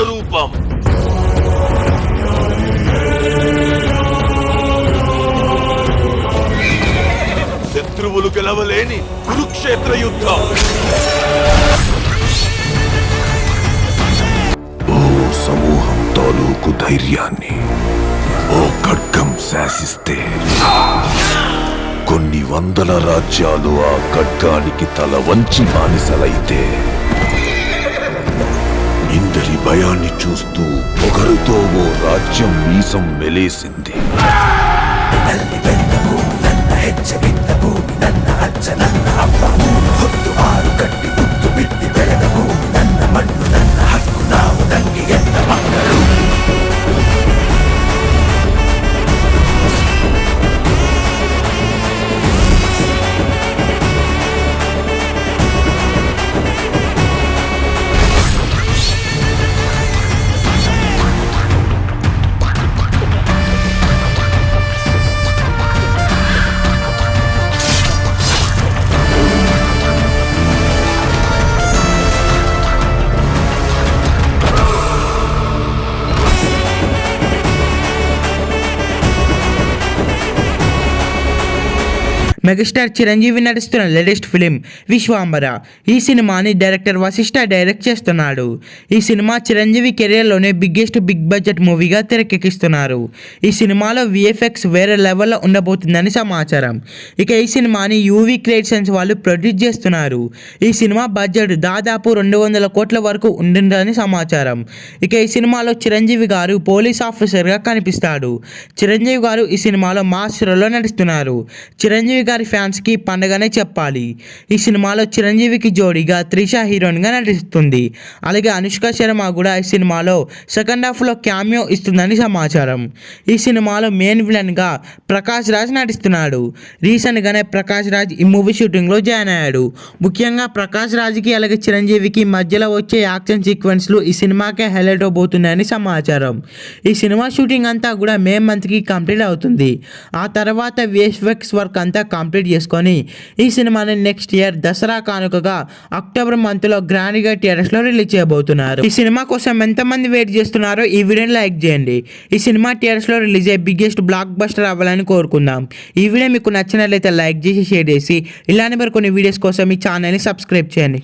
రూపం. శత్రువులు గెలవలేని కురుక్షేత్ర యుద్ధం. ఓ సమూహం తాలూకు ధైర్యాన్ని ఓ ఖడ్గం శాసిస్తే కొన్ని వందల రాజ్యాలు ఆ ఖడ్గానికి తల వంచి బానిసలైతే ఇందరి భయాన్ని చూస్తూ పొగరుతో ఓ రాజ్యం మీసం మెలేసింది. మెగాస్టార్ చిరంజీవి నటిస్తున్న లేటెస్ట్ ఫిలిం విశ్వాంబర. ఈ సినిమాని డైరెక్టర్ వశిష్ఠ డైరెక్ట్ చేస్తున్నాడు. ఈ సినిమా చిరంజీవి కెరియర్లోనే బిగ్ బడ్జెట్ మూవీగా తెరకెక్కిస్తున్నారు. ఈ సినిమాలో విఎఫ్ఎక్స్ వేరే లెవెల్లో ఉండబోతుందని సమాచారం. ఇక ఈ సినిమాని యూవీ క్రియేషన్స్ వాళ్ళు ప్రొడ్యూస్ చేస్తున్నారు. ఈ సినిమా బడ్జెట్ దాదాపు 200 కోట్ల వరకు ఉంటుందని సమాచారం. ఇక ఈ సినిమాలో చిరంజీవి గారు పోలీస్ ఆఫీసర్గా కనిపిస్తాడు. చిరంజీవి గారు ఈ సినిమాలో మాస్ రోల్లో నటిస్తున్నారు. చిరంజీవి గారి ఫ్యాన్స్కి పండగనే చెప్పాలి. ఈ సినిమాలో చిరంజీవికి జోడీగా త్రిష హీరోయిన్గా నటిస్తుంది. అలాగే అనుష్క శర్మ కూడా ఈ సినిమాలో సెకండ్ హాఫ్లో క్యామియో ఇస్తుందని సమాచారం. ఈ సినిమాలో మెయిన్ విలన్గా ప్రకాష్ రాజ్ నటిస్తున్నాడు. రీసెంట్గానే ప్రకాష్ రాజ్ ఈ మూవీ షూటింగ్లో జాయిన్ అయ్యాడు. ముఖ్యంగా ప్రకాష్ రాజ్కి అలాగే చిరంజీవికి మధ్యలో వచ్చే యాక్షన్ సీక్వెన్స్లు ఈ సినిమాకే హైలైట్ అవబోతున్నాయని సమాచారం. ఈ సినిమా షూటింగ్ అంతా కూడా మే మంత్కి కంప్లీట్ అవుతుంది. ఆ తర్వాత విఎఫ్ఎక్స్ వర్క్ అంతా కంప్లీట్ చేసుకొని ఈ సినిమాని నెక్స్ట్ ఇయర్ దసరా కానుకగా అక్టోబర్ మంత్లో గ్రాండ్గా థియేటర్స్లో రిలీజ్ చేయబోతున్నారు. ఈ సినిమా కోసం ఎంతమంది వెయిట్ చేస్తున్నారో ఈ వీడియోని లైక్ చేయండి. ఈ సినిమా థియేటర్స్లో రిలీజ్ అయ్యే బిగ్గెస్ట్ బ్లాక్ బస్టర్ అవ్వాలని కోరుకుందాం. ఈ వీడియో మీకు నచ్చినట్లయితే లైక్ చేసి షేర్ చేసి ఇలాంటి మరి కొన్ని వీడియోస్ కోసం ఈ ఛానల్ని సబ్స్క్రైబ్ చేయండి.